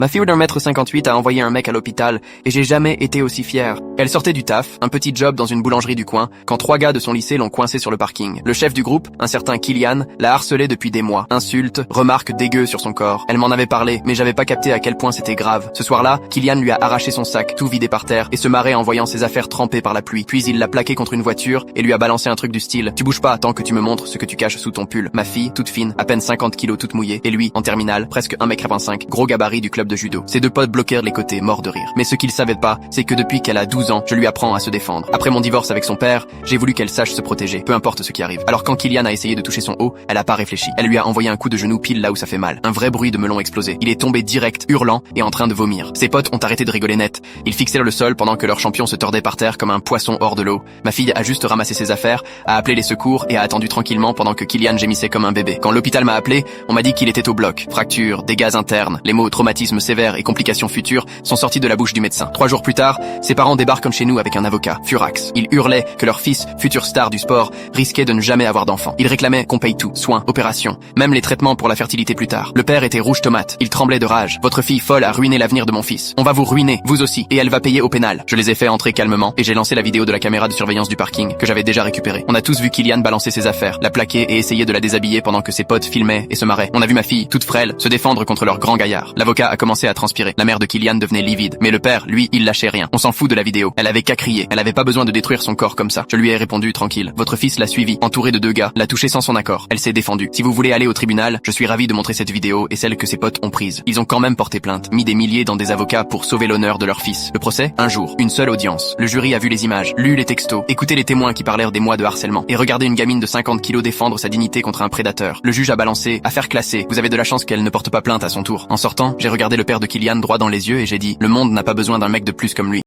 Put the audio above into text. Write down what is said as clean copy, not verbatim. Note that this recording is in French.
Ma fille d'1,58 m a envoyé un mec à l'hôpital et j'ai jamais été aussi fier. Elle sortait du taf, un petit job dans une boulangerie du coin, quand 3 gars de son lycée l'ont coincée sur le parking. Le chef du groupe, un certain Kylian, l'a harcelée depuis des mois. Insultes, remarques dégueu sur son corps. Elle m'en avait parlé, mais j'avais pas capté à quel point c'était grave. Ce soir-là, Kylian lui a arraché son sac, tout vidé par terre, et se marrait en voyant ses affaires trempées par la pluie. Puis il l'a plaqué contre une voiture et lui a balancé un truc du style: tu bouges pas tant que tu me montres ce que tu caches sous ton pull. Ma fille, toute fine, à peine 50 kilos toute mouillée, et lui, en terminale, presque 1,85 m, gros gabarit du club de judo. Ses deux potes bloquèrent les côtés, morts de rire. Mais ce qu'ils savaient pas, c'est que depuis qu'elle a 12 ans, je lui apprends à se défendre. Après mon divorce avec son père, j'ai voulu qu'elle sache se protéger, peu importe ce qui arrive. Alors quand Kylian a essayé de toucher son haut, elle a pas réfléchi. Elle lui a envoyé un coup de genou pile là où ça fait mal. Un vrai bruit de melon explosé. Il est tombé direct, hurlant et en train de vomir. Ses potes ont arrêté de rigoler net. Ils fixèrent le sol pendant que leur champion se tordait par terre comme un poisson hors de l'eau. Ma fille a juste ramassé ses affaires, a appelé les secours et a attendu tranquillement pendant que Kylian gémissait comme un bébé. Quand l'hôpital m'a appelé, on m'a dit qu'il était au bloc. Fractures, dégâts internes, les mots traumatisme sévère et complications futures sont sortis de la bouche du médecin. 3 jours plus tard, ses parents débarquent chez nous avec un avocat, Furax. Ils hurlaient que leur fils, futur star du sport, risquait de ne jamais avoir d'enfant. Ils réclamaient qu'on paye tout, soins, opérations, même les traitements pour la fertilité plus tard. Le père était rouge tomate, il tremblait de rage. Votre fille folle a ruiné l'avenir de mon fils. On va vous ruiner, vous aussi, et elle va payer au pénal. Je les ai fait entrer calmement et j'ai lancé la vidéo de la caméra de surveillance du parking que j'avais déjà récupérée. On a tous vu Kylian balancer ses affaires, la plaquer et essayer de la déshabiller pendant que ses potes filmaient et se marraient. On a vu ma fille, toute frêle, se défendre contre leur grand gaillard. L'avocat a commencé à transpirer. La mère de Kylian devenait livide, mais le père, lui, il lâchait rien. On s'en fout de la vidéo. Elle avait qu'à crier. Elle avait pas besoin de détruire son corps comme ça. Je lui ai répondu tranquille. Votre fils l'a suivi, entouré de 2 gars, l'a touché sans son accord. Elle s'est défendue. Si vous voulez aller au tribunal, je suis ravi de montrer cette vidéo et celle que ses potes ont prise. Ils ont quand même porté plainte, mis des milliers dans des avocats pour sauver l'honneur de leur fils. Le procès, un jour, une seule audience. Le jury a vu les images, lu les textos, écouté les témoins qui parlèrent des mois de harcèlement et regardé une gamine de 50 kilos défendre sa dignité contre un prédateur. Le juge a balancé: affaire classée. Vous avez de la chance qu'elle ne porte pas plainte à son tour. En sortant, j'ai regardé le père de Kylian droit dans les yeux et j'ai dit: le monde n'a pas besoin d'un mec de plus comme lui.